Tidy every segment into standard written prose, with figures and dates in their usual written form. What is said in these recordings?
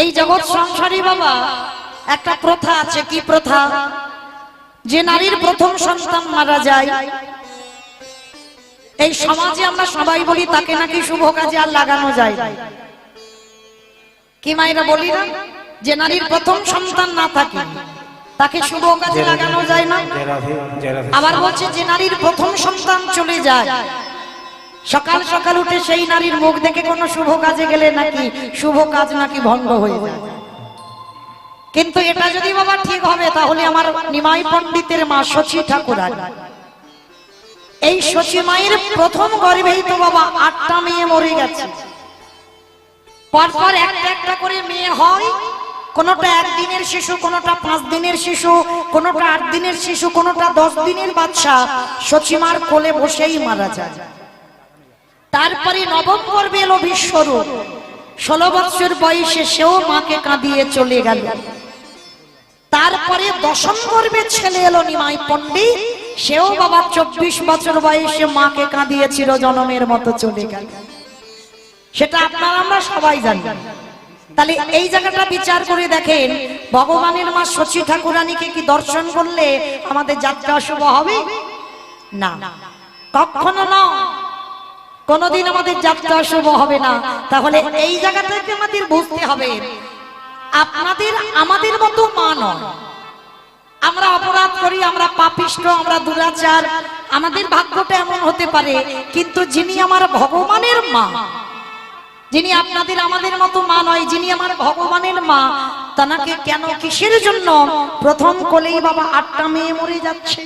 এই জগৎ সংসারী বাবা একটা প্রথা আছে। কি প্রথা? যে নারীর প্রথম সন্তান মারা যায়, এই সমাজে আমরা সবাই বলি তাকে নাকি শুভ কাজে আর লাগানো যায়। কি মায়েরা বলি না, যে নারীর প্রথম সন্তান না থাকে তাকে শুভ কাজে লাগানো যায় না। আবার বলছে যে নারীর প্রথম সন্তান চলে যায়, সকাল সকাল উঠে সেই নারীর মুখ দেখে কোনো শুভ কাজে গেলে নাকি শুভ কাজ নাকি ভঙ্গ হয়ে যায়। কিন্তু এটা যদি বাবা ঠিক হবে তাহলে আমার নিমাই পণ্ডিতের মা শচী ঠাকুরানী, এই শচী মায়ের প্রথম গর্ভেই তো বাবা 8টা মেয়ে মরে গেছে। পরপর একটা একটা করে মেয়ে হয়, কোনটা 1 দিনের শিশু, কোনটা 5 দিনের শিশু, কোনটা 8 দিনের শিশু, কোনটা 10 দিনের বাচ্চা শচী মার কোলে বসেই মারা যায়। তারপরে নবম গর্ভে এলো বিশ্বরূপ, 16 বছর বয়সে সেও মাকে কাঁদিয়ে চলে গেল। তারপরে দশম গর্ভে ছেলে এলো নিমাই পণ্ডিত, সেও বাবা 24 বছর বয়সে মাকে কাঁদিয়ে চিরজনমের মতো চলে গেল। সেটা আপনারা আমরা সবাই জানি। তাহলে এই জায়গাটা বিচার করে দেখেন, ভগবানের মা শচী ঠাকুরানীকে কি দর্শন করলে আমাদের যাত্রা শুভ হবে? না, কখনো না, কোনদিন আমাদের যাত্রা শুভ হবে না। তাহলে এই জায়গাটাকে আমাদের বুঝতে হবে, আপনাদের আমাদের মতো মা নয়। আমরা অপরাধ করি, আমরা পাপিষ্ঠ, আমরা দুরাচার, আমাদের ভাগ্যটা এমন হতে পারে, কিন্তু যিনি আমার ভগবানের মা, যিনি আপনাদের আমাদের মতো মা নয়, যিনি আমার ভগবানের মা, তাকে কেন কিসের জন্য প্রথম কোলেই বাবা 8টা মেয়ে মরে যাচ্ছে?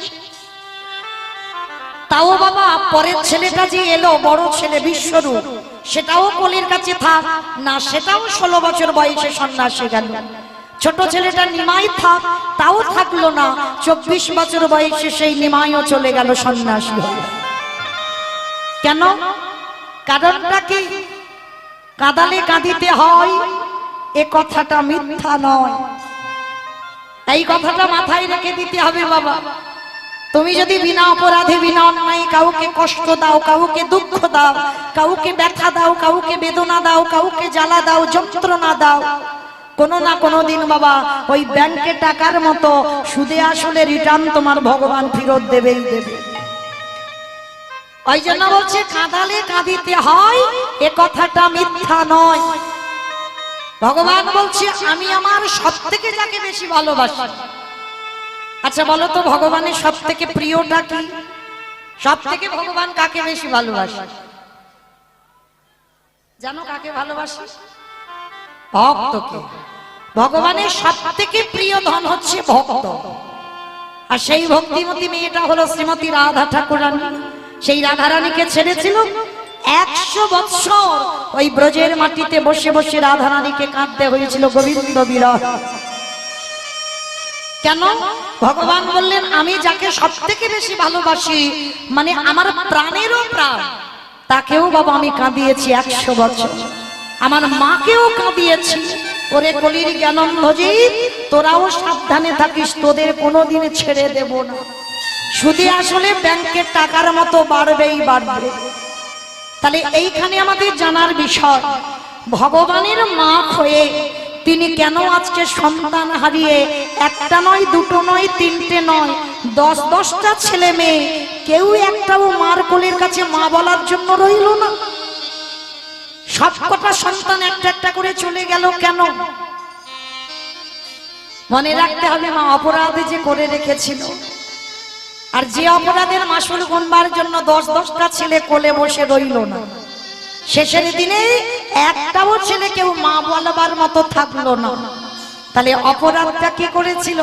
তাও বাবা পরের ছেলেটা যে এলো বড় ছেলে বিশ্বরূপ, সেটাও কোলের কাছে থাক না, সেটাও 16 বছর বয়সে সন্ন্যাসী গেল। ছোট ছেলেটা নিমাই থাক, তাও থাকলো না, 24 বছর বয়সে সেই নিমাইও চলে গেল, সন্ন্যাসী হলো। কেন? কারণটা কি? কাঁদালে কাঁদিতে হয়, এ কথাটা মিথ্যা নয়। এই কথাটা মাথায় রেখে দিতে হবে বাবা। তুমি যদি বিনা অপরাধে বিনা অন্যায় কাউকে কষ্ট দাও, কাউকে দুঃখ দাও, কাউকে ব্যথা দাও, কাউকে বেদনা দাও, কাউকে জ্বালা দাও, যন্ত্রণা দাও, কোনো না কোনো দিন বাবা ওই ব্যাংকে টাকার মতো সুদে আসলে রিটার্ন তোমার ভগবান ফেরত দেবেই দেবে। ওই জন্য বলছে কাঁদালে কাঁদিতে হয়, এ কথাটা মিথ্যা নয়। ভগবান বলছে আমি আমার সবথেকে যাকে বেশি ভালোবাসি। আচ্ছা বলো তো, ভগবানের সব থেকে প্রিয়টা কি? সব থেকে ভগবান কাকে বেশি ভালোবাসে? জানো কাকে ভালোবাসে? ভক্তকে। ভগবানের সব থেকে প্রিয় ধন হচ্ছে ভক্ত। আর সেই ভক্তিমতী মেয়েটা হলো শ্রীমতী রাধা ঠাকুরানী। সেই রাধারানীকে ছেড়েছিল 100 বৎসর ওই ব্রজের মাটিতে বসে বসে রাধারানীকে কাঁদতে হয়েছিল গোবিন্দ বিরহ। কেন? ভগবান বললেন আমি যাকে সব থেকে বেশি ভালোবাসি, মানে আমার প্রাণেরও প্রাণ, তাকেও বাবা আমি কাঁদিয়েছি 100 বছর। আমার মাকেও কাঁদিয়েছি। ওরে কলির জ্ঞানম্ভজি, তোরাও সাবধানে থাকিস, তোদের কোনোদিন ছেড়ে দেব না। সুদে আসলে ব্যাংকের টাকার মতো বাড়বেই বাড়বে। তাহলে এইখানে আমাদের জানার বিষয়, ভগবানের মা হয়ে তিনি কেন আজকে সন্তান হারিয়ে একটা নয়, দুটো নয়, তিনটে নয়, 10-10টা ছেলে মেয়ে, কেউ একটাও মার কোলের কাছে মা বলার জন্য রইল না। সবকটা সন্তান একটা একটা করে চলে গেল কেন? মনে রাখতে হবে মা অপরাধ যে করে রেখেছিল, আর যে অপরাধের মাসুল গুনবার জন্য 10-10টা ছেলে কোলে বসে রইল না, শেষের দিনে একটাও ছেলে কেউ মা বলবার মতো থাকলো না। তাহলে অপরাধটা কি করেছিল?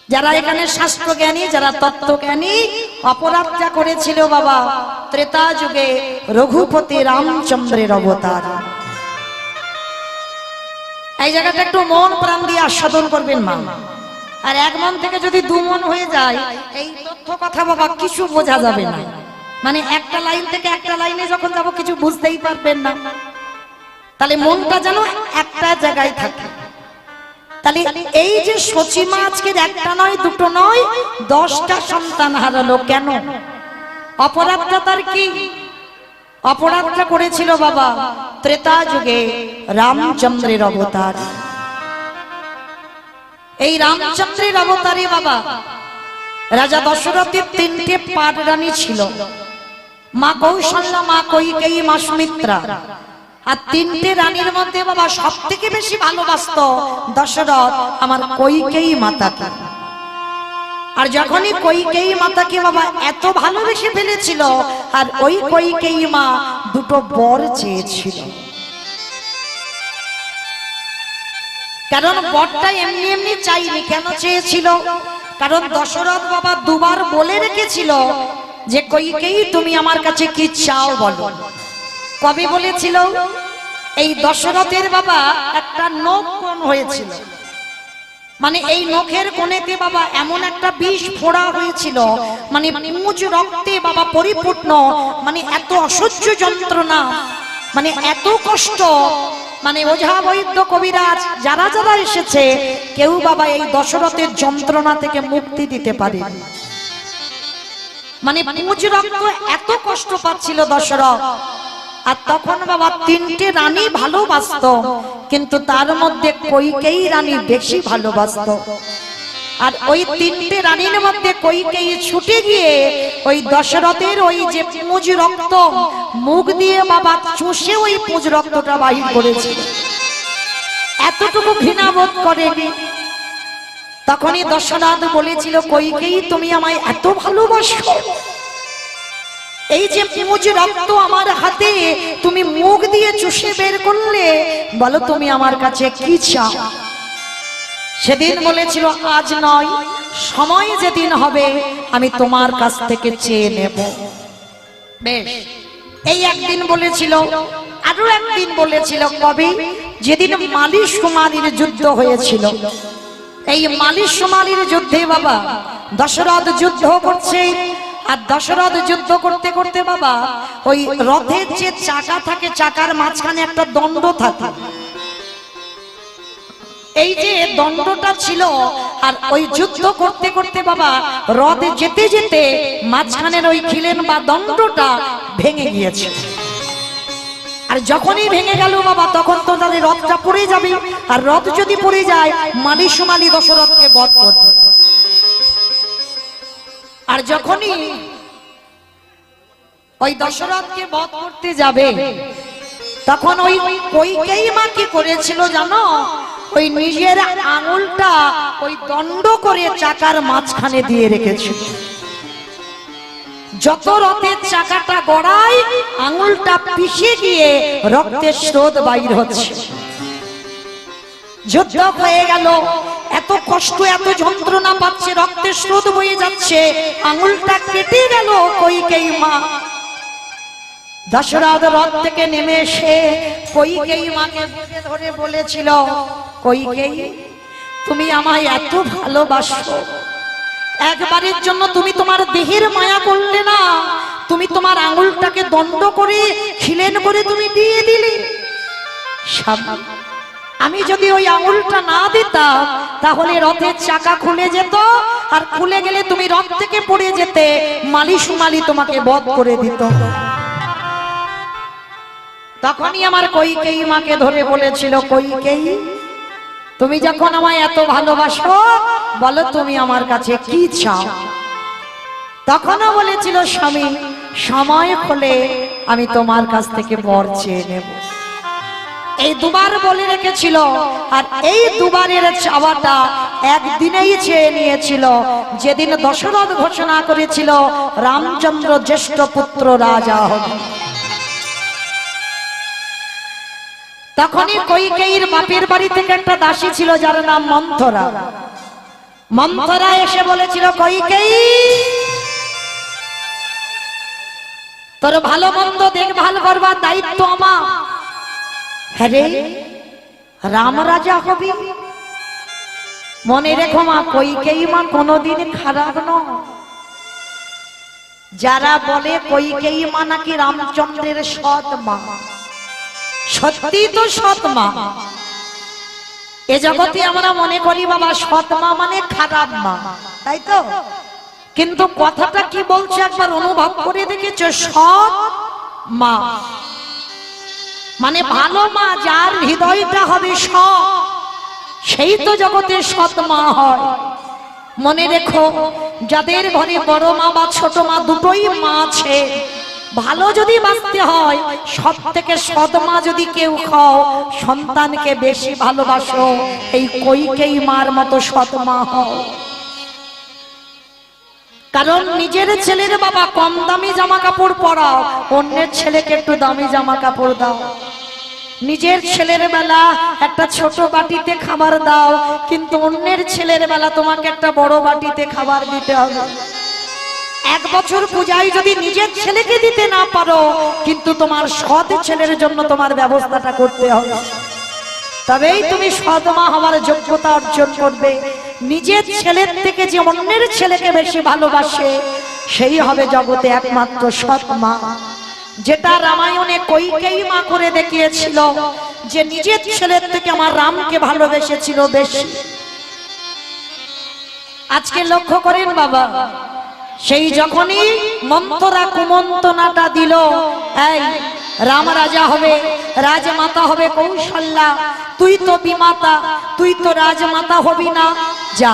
যারা এখানে শাস্ত্র জ্ঞানী, যারা তত্ত্ব জ্ঞানী, অপরাধটা করেছিল বাবা ত্রেতা যুগে রঘুপতি রামচন্দ্রের অবতার। এই জায়গাটা একটু মন প্রাণ দিয়ে আস্বাদন করবেন মা। আর 1 মন থেকে যদি 2 মন হয়ে যায়, এই তথ্য কথা বাবা কিছু বোঝা যাবে না। মানে একটা লাইন থেকে একটা লাইনে যখন যাব কিছু বুঝতেই পারবেন না। তাহলে মনটা যেন একটা জায়গায় থাকে। তাহলে এই যে শচী মা আজকে একটা নয়, দুটো নয়, 10টা সন্তান হারালো কেন? অপরাধটা তার কি? অপরাধটা করেছিল বাবা ত্রেতা যুগে রামচন্দ্রের অবতার। এই রামচন্দ্রের অবতারে বাবা রাজা দশরথের তিনটে পাটরানী ছিল, মা কৌশল্যা, মা কৈকেয়ী, মা সুমিত্রা। আর তিনটে রানীর মধ্যে বাবা সব থেকে বেশি ভালোবাসতো দশরথ আমার কৈকেয়ী মাতাকে। আর যখনই কৈকেয়ী মাতাকে বাবা এত ভালোবেসে ফেলেছিল, আর ওই কৈকেয়ী মা দুটো বর চেয়েছিল। কারণ বরটা এমনি এমনি চাইনি। কেন চেয়েছিল? কারণ দশরথ বাবা দুবার বলে রেখেছিল যে কৈকেয়ী তুমি আমার কাছে কি চাও বলো। কবে বলেছিল? এই দশরথের বাবা একটা নখ কোণ হয়েছিল, মানে এই নখের কোণেতে বাবা এমন একটা বিষ ফোড়া হয়েছিল, মানে মুজ রক্তে বাবা পরিপূর্ণ, মানে এত অসহ্য যন্ত্রণা, মানে এত কষ্ট, মানে ওঝা বৈদ্য কবিরাজ যারা যারা এসেছে কেউ বাবা এই দশরথের যন্ত্রণা থেকে মুক্তি দিতে পারে। মানে মুজ রক্ত এত কষ্ট পাচ্ছিল দশরথ। আর তখন বাবা তিনটে রানী ভালোবাসতো, কিন্তু তার মধ্যে কৈকেয়ী রানী বেশি ভালোবাসতো। আর ওই তিনটে রানীর মধ্যে কৈকেয়ী ছুটে গিয়ে ওই দশরথের ওই যে পুঁজ রক্ত মুখ দিয়ে বাবা চুষে ওই পুঁজ রক্তটা বাহির করেছে। এতটুকু ঘৃণা বোধ করেনি। তখনই দশরথ বলেছিল, কৈকেয়ী তুমি আমায় এত ভালোবাসো, এই যে পুঁজ রক্ত আমার হাতে তুমি মুখ দিয়ে চুষে বের করলে, বলো তুমি আমার কাছে কি চাও? সেদিন বলেছিল আজ নয়, সময় যেদিন হবে আমি তোমার কাছ থেকে চেয়ে নেব। বেশ, এই একদিন বলেছিল। আরো একদিন বলেছিল। কবে? যেদিন মালি সুমালির যুদ্ধ হয়েছিল। এই মালি সুমালির যুদ্ধে বাবা দশরথ যুদ্ধ করছে। আর দশরথ যুদ্ধ করতে করতে বাবা ওই রথের যে চাকা থাকে, চাকার মাঝখানে একটা দণ্ড থাকে। এই যে দণ্ডটা ছিল, আর ওই যুদ্ধ করতে করতে বাবা রথে যেতে যেতে মাঝখানের ওই খিলেন বা দণ্ডটা ভেঙে গিয়েছে। আর যখনই ভেঙে গেল বাবা তখন তো তাদের রথটা পড়ে যাবে। আর রথ যদি পড়ে যায় মালি সুমালি দশরথকে বধ করবে। আর যখনই ওই দশরথকে বধ করতে যাবে তখন ওই কৈকেয়ী মা কি করেছিল জানো? ওই নিজের আঙুলটা ওই দণ্ড করে চাকার মাঝখানে দিয়ে রেখেছিল। যত রথের চাকাটা গড়ায় আঙুলটা পিষে গিয়ে রক্তের স্রোত বাইর হচ্ছে। যুদ্ধ হয়ে গেল, এত কষ্ট এত যন্ত্রণা পাচ্ছে, রক্তের স্রোত বয়ে যাচ্ছে, আঙুলটা কেটে গেল কৈকেয়ী মা। দশরথ রথ থেকে নেমে এসে কৈকেয়ী মাকে বুকে ধরে বলেছিল, কৈকেয়ী তুমি আমায় এত ভালোবাসো, একবারের জন্য তুমি তোমার দেহের মায়া করলে না, তুমি তোমার আঙুলটাকে দণ্ড করে খিলেন করে তুমি দিয়ে দিলে। আমি যদি ওই আঙুলটা না দিতাম তাহলে রথের চাকা খুলে যেত, আর খুলে গেলে তুমি রথ থেকে পড়ে যেতে, মালি সুমালি তোমাকে বধ করে দিত। তখনই আমার কৈকেয়ী মাকে ধরে বলেছিল, কৈকেয়ী তুমি যখন আমায় এত ভালোবাসো বলো তুমি আমার কাছে কি চাও? তখনও বলেছিল, স্বামী সময় হলে আমি তোমার কাছ থেকে বর চেয়ে নেব। এই দুবার বলে রেখেছিল। আর এই দুবারের চাওয়াটা একদিনেই চেয়ে নিয়েছিল, যেদিন দশরথ ঘোষণা করেছিল রামচন্দ্র জ্যেষ্ঠ পুত্র রাজা হবে। তখনই কৈকেয়ীর বাপের বাড়ি থেকে একটা দাসী ছিল যার নাম মন্থরা। মন্থরা এসে বলেছিল, কৈকেয়ী তোর ভালো মন্দ দেখভাল করবার দায়িত্ব আমার। হ্যাঁ রে, রাম রাজা হবি? মনে রেখো মা, কৈকেয়ী মা কোনোদিন খারাপ নয়। যারা বলে কৈকেয়ী মা নাকি রামচন্দ্রের সৎ মা, সত্যি তো সৎ মা। এ জগতে আমরা মনে করি বাবা সৎ মা মানে খারাপ মা, তাই তো? কিন্তু কথাটা কি বলছে একবার অনুভব করে দেখেছো? সৎ মা মানে ভালো মা যার হৃদয়টা হবে সৎ, সেই তো জগতের সৎ মা হয়। মনে রেখো, যাদের ঘরে বড় মা বা ছোট মা দুটোই মা আছে, ভালো যদি বাঁচতে হয়, সব থেকে সৎ মা যদি কেউ হও, সন্তানকে বেশি ভালোবাসো, এই কইকেই মার মতো সৎ মা হও। কারণ নিজের ছেলের বাবা কম দামি জামা কাপড় পরাও, অন্যের ছেলেকে একটু দামি জামা কাপড় দাও। নিজের ছেলের বেলা একটা ছোট বাটিতে খাবার দাও, কিন্তু অন্যের ছেলের বেলা তোমাকে একটা বড় বাটিতে খাবার দিতে হবে। এক বছর পূজায় যদি নিজের ছেলেকে দিতে না পারো, কিন্তু তোমার সৎ ছেলের জন্য তোমার ব্যবস্থাটা করতে হবে, তবেই তুমি সৎ মা হওয়ার যোগ্যতা অর্জন করবে। নিজের ছেলের থেকে যে অন্যের ছেলেকে বেশি ভালোবাসে, সেই হবে জগতে একমাত্র সৎ মা। যেটা রামায়ণে কইকেয়ী মা করে দেখিয়েছিল, যে নিজের ছেলের থেকে আমার রামকে ভালোবেসেছিল বেশি। আজকে লক্ষ্য করেন বাবা, সেই যখনই মন্ত্রা কুমন্ত্রণাটা দিল, এই রাম রাজা হবে, রাজমাতা হবে কৌশল্যা, তুই তো বিমাতা, তুই তো রাজমাতা হবি না, যা।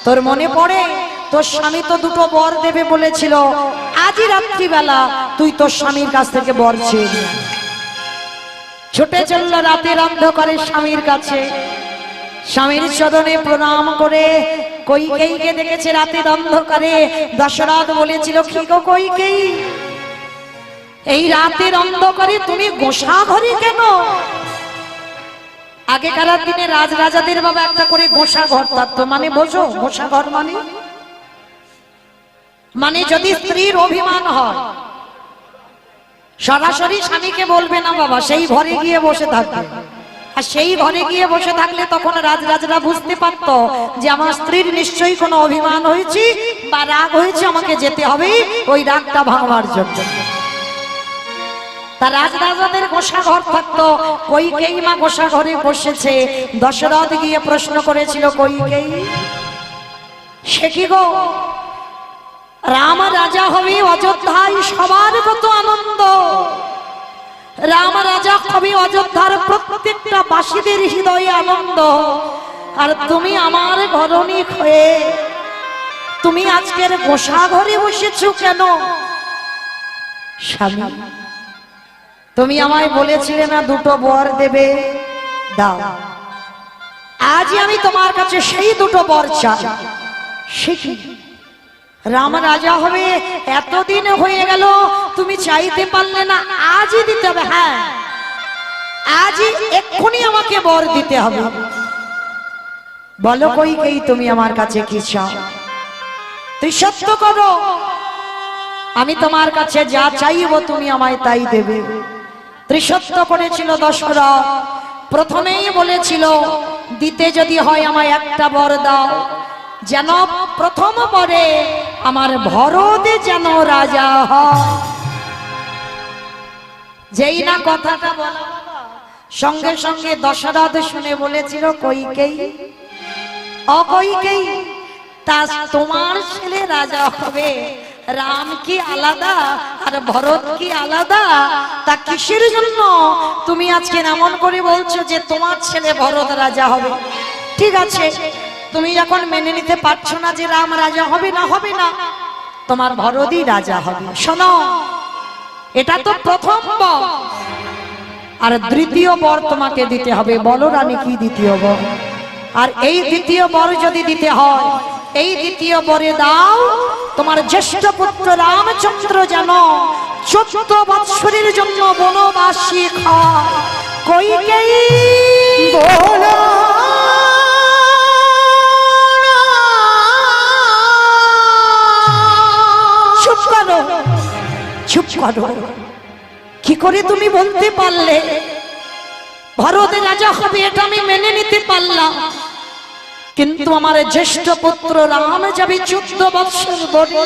তোর মনে পড়ে তোর স্বামী তো দুটো বর দেবে বলেছিল, আজই রাত্রিবেলা তুই তোর স্বামীর কাছ থেকে বর চেয়ে নে। ছুটে চলল রাতের অন্ধকারে স্বামীর কাছে, স্বামীর চরণে প্রণাম করে কইকেয়ীকে দেখেছে রাতের অন্ধকারে। দশরথ বলেছিল, কি গো কইকেয়ী, এই রাতের অন্ধকারে তুমি গোসা ঘরে কেন? আগেকার দিনে রাজরাজাদের বাবা একটা করে গোসা ঘর থাকতো। মানে বোঝো গোসা ঘর মানে যদি স্ত্রীর অভিমান হয়, সরাসরি স্বামীকে বলবে না বাবা, সেই ঘরে গিয়ে বসে থাকবে। আর সেই ঘরে গিয়ে বসে থাকলে তখন রাজরাজরা বুঝতে পারতো যে আমার স্ত্রীর নিশ্চয়ই কোনো অভিমান হয়েছে বা রাগ হয়েছে, আমাকে যেতে হবে ওই রাগটা ভাঙবার জন্য। তা রাজরাজাদের গোসা ঘর থাকতো, কইকেয়ী মা গোসা ঘরে বসেছে। দশরথ গিয়ে প্রশ্ন করেছিল, কইকেয়ী, সে কি গো, রাম রাজা হবে অযোধ্যায়, সবার কত আনন্দ, রাম রাজা হবে অযোধ্যার প্রত্যেকটা বাসীদের হৃদয়ে আনন্দ, আর তুমি আমার ঘরণী হয়ে তুমি আজকের গোসা ঘরে বসেছো কেন? স্বামী, তুমি আমায় বলেছিলে না দুটো বর দেবে, দাও, আজ আমি তোমার কাছে সেই দুটো বর চাই। সে কি, রাম রাজা হবে এতদিন হয়ে গেল, তুমি চাইতে পারলে না, আজই দিতে হবে। হ্যাঁ, আজই এক্ষুনি আমাকে বর দিতে হবে। বলো কইকেয়ী, তুমি আমার কাছে কি চাও? তুই সত্য করো, আমি তোমার কাছে যা চাইবো তুমি আমায় তাই দেবে। ত্রিসত্য করেছিল দশরথ। প্রথমেই বলেছিল, দিতে যদি হয় আমায় একটা বর দাও, যেন প্রথম বরে আমার ভরত যেন রাজা হয়। যেই না কথাটা বলা, সঙ্গে সঙ্গে দশরথ শুনে বলেছিল, কইকেয়ী, অকইকেয়ী, তা তোমার ছেলে রাজা হবে, রাম কি আলাদা আর ভরত কি আলাদা? তা কিসের জন্য তুমি আজকে এমন করে বলছো যে তোমার ছেলে ভরত রাজা হবে? ঠিক আছে, তুমি যখন মেনে নিতে পারছো না যে রাম রাজা হবে না, হবে না, তোমার ভরতই রাজা হবে। শোনো, এটা তো প্রথম বর, আর দ্বিতীয় বর তোমাকে দিতে হবে। বলো রানী, কি দ্বিতীয় বর? আর এই দ্বিতীয় বর যদি দিতে হয়, এই দ্বিতীয় বরে দাও, তোমার জ্যেষ্ঠ পুত্র রামচন্দ্র যেন 14 বৎসরের জন্য বনবাসী হয়। কইকেয়ী বলো, চুপ করো, চুপ করো। কি করে তুমি বলতে পারলে ভরত রাজা হবে? এটা আমি মেনে নিতে পারলাম, কিন্তু আমার জ্যেষ্ঠ পুত্র রাম যাবে 14 বৎসর বনে।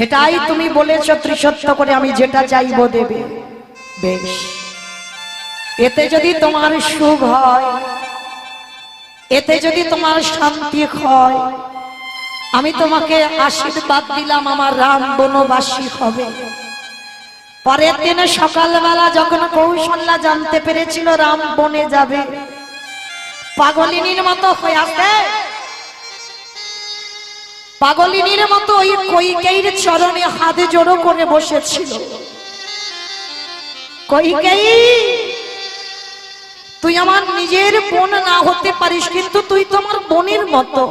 এটাই তুমি বলেছো ত্রিসত্য করে, আমি যেটা চাইবো দেবে। বেশ, এতে যদি তোমার সুখ হয়, এতে যদি তোমার শান্তি হয়, আমি তোমাকে আশীর্বাদ দিলাম, আমার রাম বনবাসী হবে। পরের দিনে সকালবেলা যখন কৌশল্যা জানতে পেরেছিল রাম বনে যাবে, পাগলিনীর মতো হয়ে আসে, পাগলিনীর মতো ওই কইকেয়ীর চরণে হাত জোড়ো করে বসেছিল। কইকেয়ী, তুই আমার নিজের বোন না হতে পারিস, কিন্তু তুই তো আমার বোনের মতো।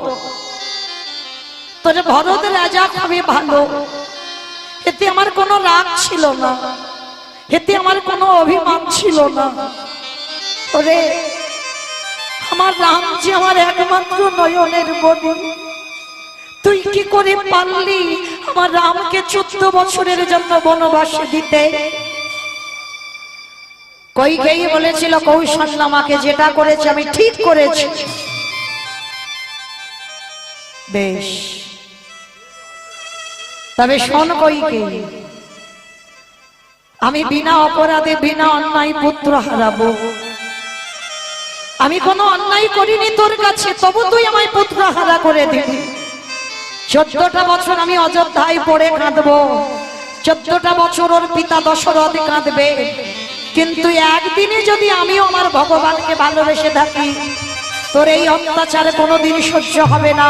তোর ভরত রাজা খাবে ভালো, এতে আমার কোনো রাগ ছিল না, এতে আমার কোনো অভিমান ছিল না। ওরে আমার রাম যে আমার একমাত্র নয়নের বনি, তুই কি করে পারলি আমার রামকে 14 বছরের জন্য বনবাসে দিতে? কইকেয়ী বলেছিল, কৌশল্যা আমাকে যেটা করেছে আমি ঠিক করেছি। বেশ, তবে শোন কইকেয়ী, আমি বিনা অপরাধে বিনা অন্যায় পুত্র হারাবো। আমি কোনো অন্যায় করিনি তোর কাছে, তবু তুই আমায় পুত্র হারা করে দিবি। 14টা বছর আমি অযোধ্যায় পড়ে কাঁদবো, 14টা বছর ওর পিতা দশরথ কাঁদবে, কিন্তু একদিনে যদি আমিও আমার ভগবানকে ভালোবেসে থাকি, তোর এই অত্যাচার কোনোদিন সহ্য হবে না।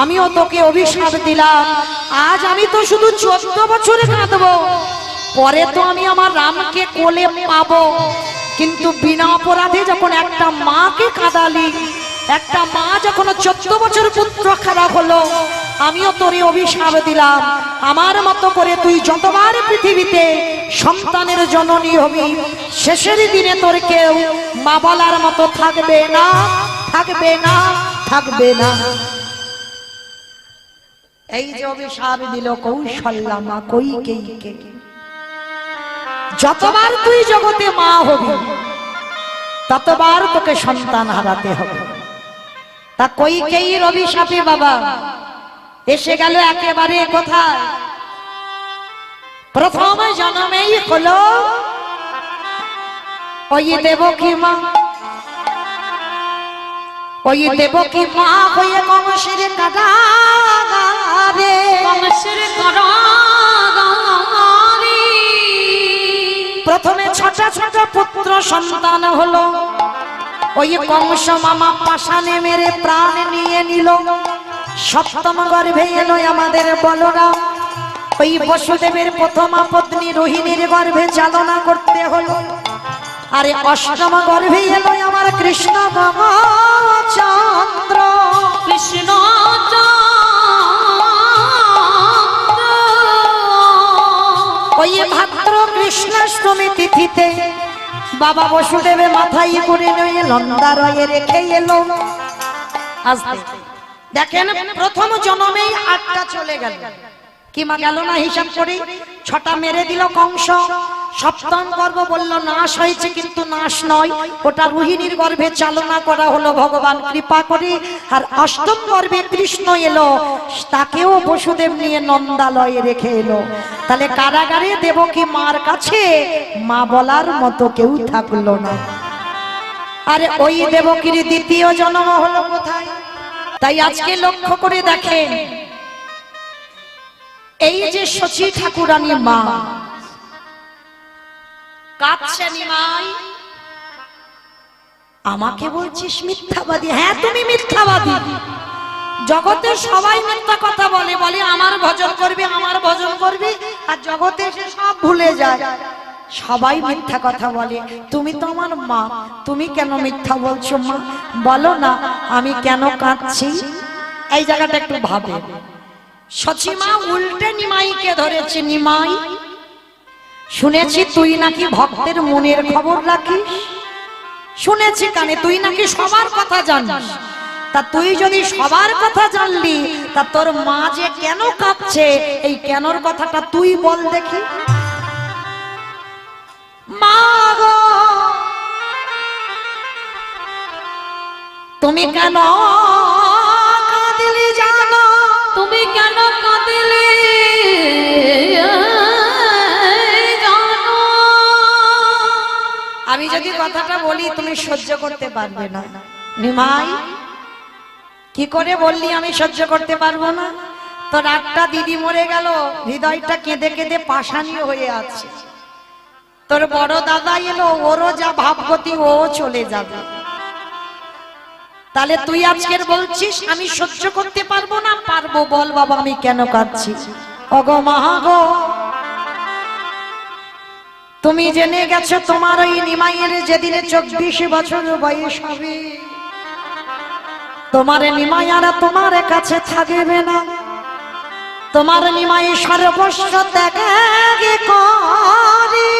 আমিও তোকে অভিশাপ দিলাম, আজ আমি তো শুধু 14 বছরে কাঁদবো, পরে তো আমি আমার রামকে কোলে পাবো, কিন্তু বিনা অপরাধে যখন একটা মাকে কাঁদালি, একটা মা যখন 14 বছর পুত্র খারাপ হলো, আমিও তোরে অভিশাপ দিলাম, আমার মতো করে তুই যতবার পৃথিবীতে সন্তানের জননী হবি, শেষের দিনে তোর কেউ মা বলার মতো থাকবে না, থাকবে না, থাকবে না। এই যে অভিশাপ দিল কৌশল্যা মা কইকেয়ীকে, যতবার তুই জগতে মা হবি ততবার তোকে সন্তান হারাতে হবে। তা কইকেয়ীর অভিশাপে বাবা এসে গেল একেবারে কোথায়? প্রথম জন্মেই হলো ওই দেবকী মা, ওই দেবকী মা হয়ে কংসের কারাগারে, কংসের কারাগারে প্রথমে ছোট ছোট পুত্র সন্তান হলো। ওই কংস মামা পাষাণে মেরে প্রাণ নিয়ে নিল। সপ্তম গর্ভে এলো আমাদের বলরাম, ওই বসুদেবের প্রথমা পত্নী রোহিণীর গর্ভে চালনা করতে হলো। আরে অষ্টম গর্ভে এলো আমার কৃষ্ণ চন্দ্র, কৃষ্ণ ওই ভাদ্র কৃষ্ণাষ্টমী তিথিতে বাবা বসুদেবে মাথায় করে নিয়ে নন্দারয়ে রেখে এলো। আসতে দেখেন প্রথম জন্মেই 8টা চলে গেল, কি মা গেল না হিসাব করে? 6টা মেরে দিল কংস। সপ্তম গর্ভ বলল নাশ হয়েছে, কিন্তু নাশ নয়, ওটা রোহিণীর গর্ভে চালনা করা হলো ভগবান কৃপা করে। আর অষ্টম গর্ভে কৃষ্ণ এলো, তাকেও বসুদেব নিয়ে নন্দালয়ে রেখে এলো। তাহলে কারাগারে দেবকী মার কাছে মা বলার মতো কেউ থাকলো না। আরে ওই দেবকীর দ্বিতীয় জন্ম হলো কোথায়? তাই আজকে লক্ষ্য করে দেখেন, এই যে শচী ঠাকুরানী মা কাঁদছে, নিমাই আমাকে বলছিস মিথ্যাবাদী? হ্যাঁ তুমি মিথ্যাবাদী। জগতে সবাই মিথ্যা কথা বলে, বলে আমার ভজন করবে, আমার ভজন করবে, আর জগতে এসে সব ভুলে যায়। সবাই মিথ্যা কথা বলে, তুমি তো আমার মা, তুমি কেন মিথ্যা বলছো মা? বলো না আমি কেন কাঁদছি। এই জায়গাটা একটু ভাবে। শচী মা উল্টে নিমাইকে ধরেছে। নিমাই, শুনেছি তুই নাকি ভক্তের মনের খবর রাখিস, শুনেছি কানে তুই নাকি সবার কথা জানিস। তা তুই যদি সবার কথা জানলি, তা তোর মা যে কেন কাঁদছে, এই কেনর কথাটা তুই বল দেখি। মা গো তুমি কেন কাঁদিলি জানো? তুমি কেন কাঁদিলি জানো? আমি যদি কথাটা বলি তুমি সহ্য করতে পারবে না। নিমাই, কি করে বললি আমি সহ্য করতে পারবো না? তোর 8টা দিদি মরে গেল, হৃদয়টা কেঁদে কেঁদে পাষাণী হয়ে আছে। তোর বড় দাদা এলো, ওরও যা ভাবগতি ও চলে যাবে। তাহলে তুই আজকের বলছিস আমি সহ্য করতে পারবো না? পারবো। বল বাবা আমি কেন কাঁদছি? ওগো মা গো, তুমি জেনে গেছো তোমার ওই নিমাইয়ের যেদিনে 24 বছর বয়স হবে, তোমার নিমাই আর তোমার কাছে থাকবে না। তোমার নিমাই সর্বস্ব ত্যাগ করে,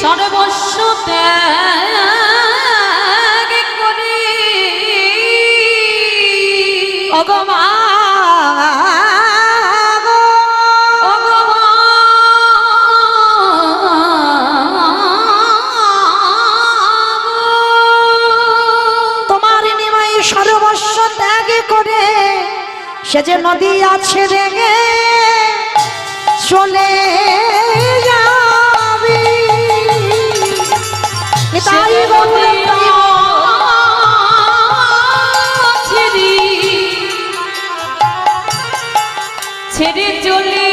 সর্বস্ব ত্যাগ করে ওগো মা গো, ওগো মা গো। তোমার নিমাই সর্বস্ব ত্যাগ করে সে যে নদী আছে রেগে চলে যাবে। তাই ছেড়ে চলে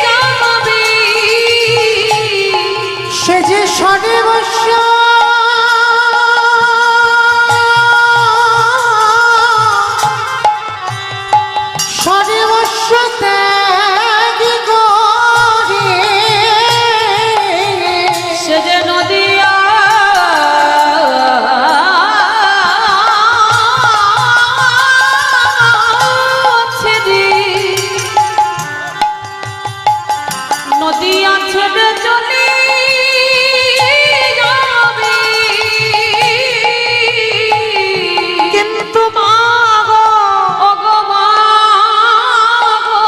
যাবে, সে যে সর্বস্ব সর্বস্ব ত্যাগ করে সে যে নদিয়া ছেড়ে, নদিয়া ছেড়ে চলে যাবে। কিন্তু মা গো, ওগো মা গো,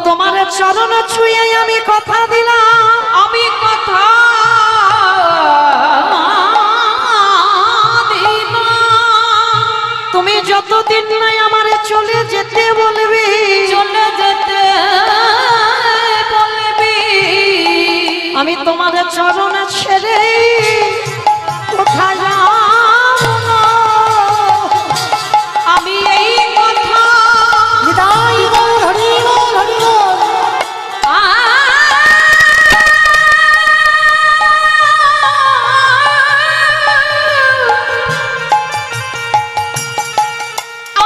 তোমার চরণ ছুঁয়ে আমি কথা দিলাম, আমি কথা দিলাম, তুমি যতদিন নাই আমার চলে যেতে বলবে, চলে যেতে বলবি, আমি তোমার চরণ ছেড়ে কোথায় যাব না। আমি এই কথা বিদায় বল, হরি বল, হরি বল।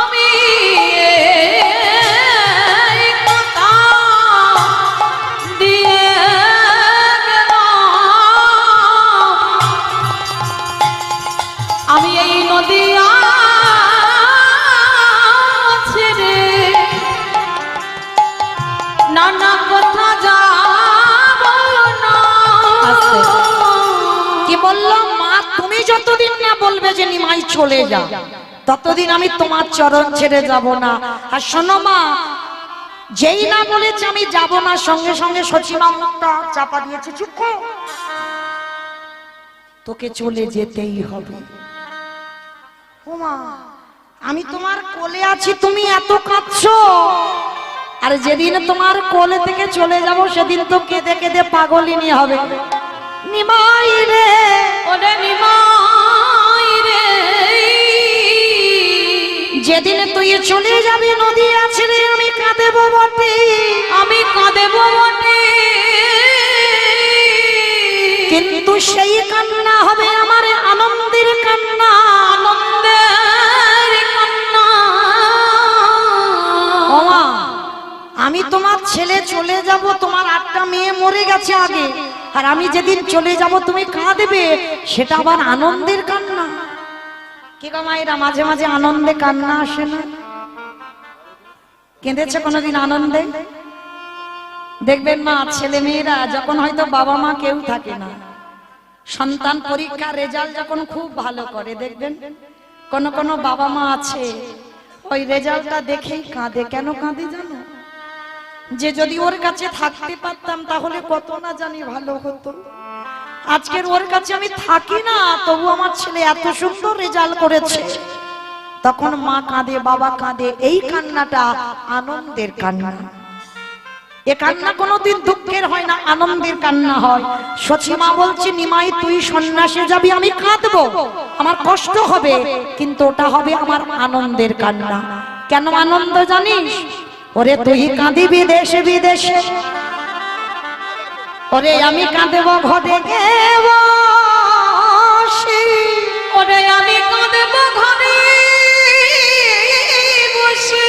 আমি এই কথা দিয়ে গেলাম, আমি এই নদিয়া ছেড়ে নানা কথা যাব না। কি বললাম মা, তুমি যতদিন না বলবে যে নিমাই চলে যা, ততদিন আমি তোমার চরণ ছেড়ে যাব না। আর শোনো মা, যেই না বলেছে আমি যাব না, সঙ্গে সঙ্গে সচিমা মুখটা চাপা দিয়েছে, চুপ কর, তোকে চলে যেতেই হবে। ও মা, আমি তোমার কোলে আছি, তুমি এত কাঁদছো, আর যেদিন তোমার কোলে থেকে চলে যাব সেদিন তো কেঁদে কেঁদে পাগলিনী হবে। নিমাই রে, ওরে নিমাই রে, যেদিন তুই চলে যাবি নদী আছে রে আমি কাঁদেব বটে, আমি কাঁদেব বটে, কিন্তু সেই কান্না হবে আমার আনন্দের কান্না, আনন্দের কান্না। ও মা, আমি তোমার ছেলে চলে যাব, তোমার 8টা মেয়ে মরে গেছে আগে, আর আমি যেদিন চলে যাব তুমি কাঁদবে, সেটা আবার আনন্দের কান্না। কি গো মায়েরা, মাঝে মাঝে আনন্দে কান্না আসে না? কেঁদেছে কোনোদিন আনন্দে? দেখবেন মা, ছেলে মেয়েরা যখন হয়তো বাবা মা কেউ থাকে না, সন্তান পরীক্ষা রেজাল্ট যখন খুব ভালো করে, দেখবেন কোন কোন বাবা মা আছে ওই রেজাল্টটা দেখেই কাঁদে। কেন কাঁদে জানো? যে যদি ওর কাছে থাকতে পারতাম তাহলে কত না জানি ভালো হতো। আজকের ওর কাছে আমি থাকি না, তবু আমার ছেলে এত সুন্দর রেজাল্ট করেছে। তখন মা কাঁদে, বাবা কাঁদে, এই কান্নাটা আনন্দের কান্না। এ কান্না কোনোদিন দুঃখের হয় না, আনন্দের কান্না হয়। সচিমা বলছে, নিমাই তুই সন্ন্যাসে যাবি, আমি কাঁদবো, আমার কষ্ট হবে, কিন্তু ওটা হবে আমার আনন্দের কান্না। কেন আনন্দ জানিস? ওরে তুই কাঁদিবি দেশে বিদেশে, ওরে আমি কাঁদেব ঘরে বসে, ওরে আমি কাঁদেব ঘরে বসে,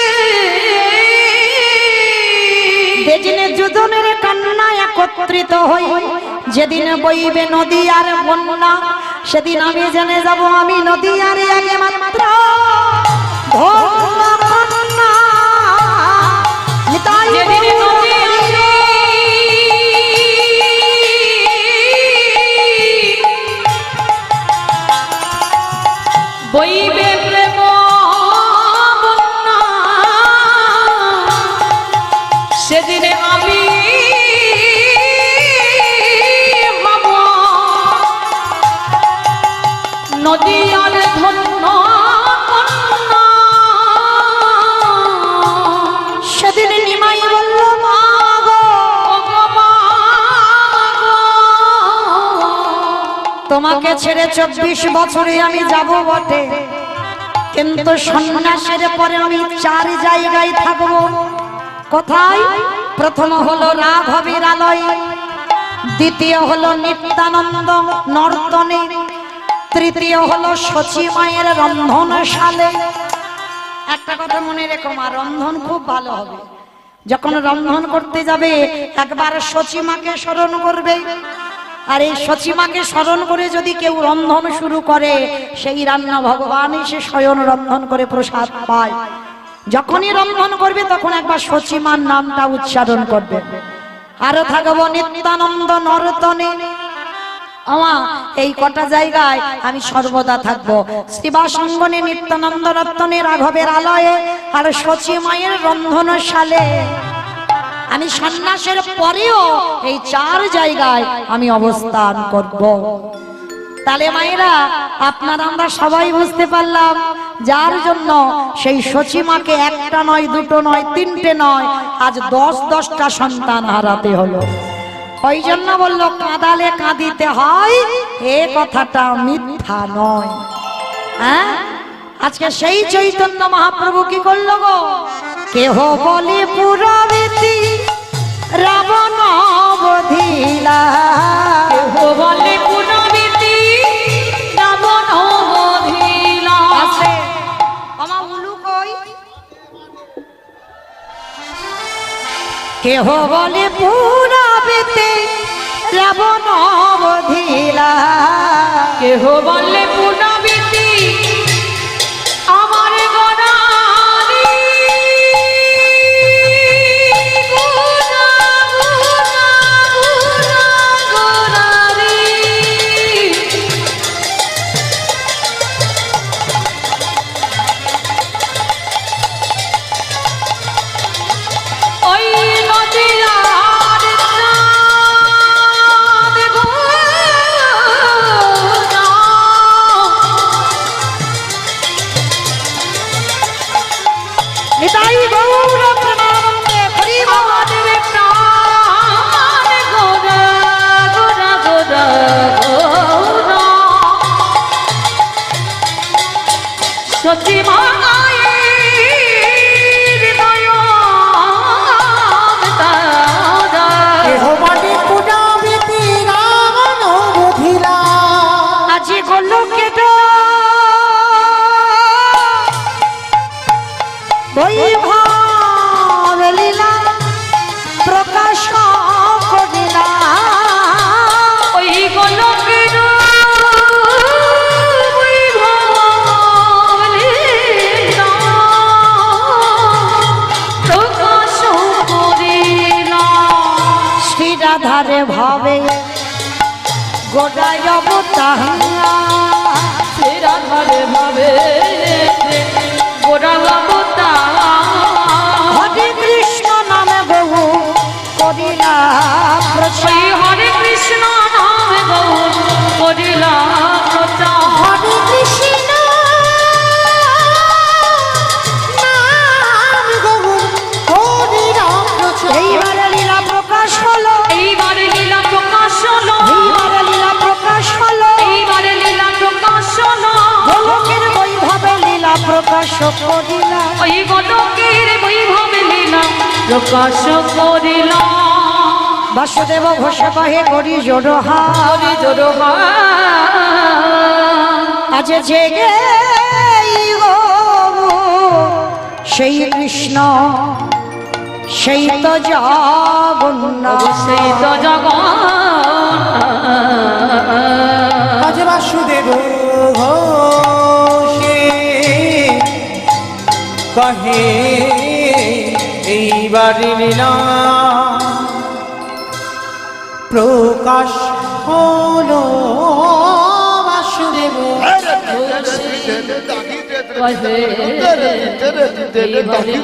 যেদিনে দুজনের কান্না একত্রিত হই, যেদিন বইবে নদী আর বন্যা, সেদিন আমি জেনে যাব আমি নদী আর একমাত্র কন্যা। নিতাই যেদিন নদী আসে বইবে প্রেম বন্যা, সেদিনে আমি মামা নদী আর ধন্য কন্যা। সেদিন নিমাই বলল মা গো, ওগো মা গো, তোমাকে ছেড়ে 24 বছরে আমি যাব বটে, কিন্তু সন্ন্যাসের পরে আমি 4 জায়গায় থাকবো। কোথায়? প্রথম হলো রাঘবের আলয়, দ্বিতীয় হলো নিত্যানন্দ নর্তনে, তৃতীয় হলো সচী মায়ের রন্ধনশালে। একটা কথা মনে রেখো মা, রন্ধন খুব ভালো হবে। যখন রন্ধন করতে যাবে একবার সচী মাকে স্মরণ করবে, আর এই সচী মাকে স্মরণ করে যদি কেউ রন্ধন শুরু করে, সেই রান্না ভগবানই সে স্বয়ং রন্ধন করে প্রসাদ পায়। যখনই রন্ধন করবে তখন একবার সচী মার নামটা উচ্চারণ করবে। আরো থাকবো নিত্যানন্দ নর্তনে। এই কটা জায়গায় আমি সর্বদা থাকবো, শিবাসঙ্গনে, নিত্যানন্দ রত্নে, রাঘবের আলয়ে আর সচী মায়ের রন্ধনশালে। আমি সন্ন্যাসের পরেও এই 4 জায়গায় আমি অবস্থান করব। তাহলে মায়েরা আপনারা আমরা সবাই বুঝতে পারলাম, যার জন্য সেই সচী মাকে 1টা নয়, 2টো নয়, 3টে নয়, আজ 10-10টা সন্তান হারাতে হলো। ওই জন্য বললো কাঁদালে কাঁদিতে হয়, এ কথাটা মিথ্যা নয়। হ্যাঁ, আজকে সেই চৈতন্য মহাপ্রভু কি করলো গো? কেহ বলে পুরবীতি রাবণ বধিলা, কেহ বলে পুনবিতি রাবণ বধিলা। আছে আমার উলু কই? কেহ বলে পুরবীতি রাবণ বধিলা, কেহ বলে পুনবিতি আমার গণারি গুণা গুণা গুণা গুণারি। ওই নদিয়ার চাঁদ গোনা, নিতাই গৌর প্রেমানন্দে হরি বল। আমাদের প্রাণ গোনা গোনা গোনা গোনা, সচী মায়ের দয়ার তারা। কেহ বলে পুনবিতি রাবণ বধিলা, আজি গোলকে বৈভব লীলা প্রকাশ করিলা, ওই গোলকের বৈভব লীলা প্রকাশ করিলা। শ্রীরাধারে ভাবে গোড়ায় অবতারা, রাধারে ভাবে গোরা অবতার, হরে কৃষ্ণ নামে বহু করিলা প্রচার, ওই হরে কৃষ্ণ নামে গৌর করিলা প্রচার। হরে কৃষ্ণ নাম গৌর হরিরা প্রচার। এইবারে লীলা প্রকাশ হলো, এইবারে লীলা প্রকাশ হলো, এইবারে লীলা প্রকাশ হলো, এইবারে লীলা প্রকাশ হলো। গোলকের বৈভবে লীলা প্রকাশ করিলা, ওই গোলকের বৈভবে লীলা প্রকাশ করিলা। বাসুদেব ঘোষে কহে করি জোড়হা করি জোড়হা আজ জেগে সেই কৃষ্ণ সেই তো জগন্নাথ সেই তো জগন্নাথ আজ বাসুদেব ঘোষে কহে এইবারে লীলা প্রকাশ হলো বাসুদেব কহে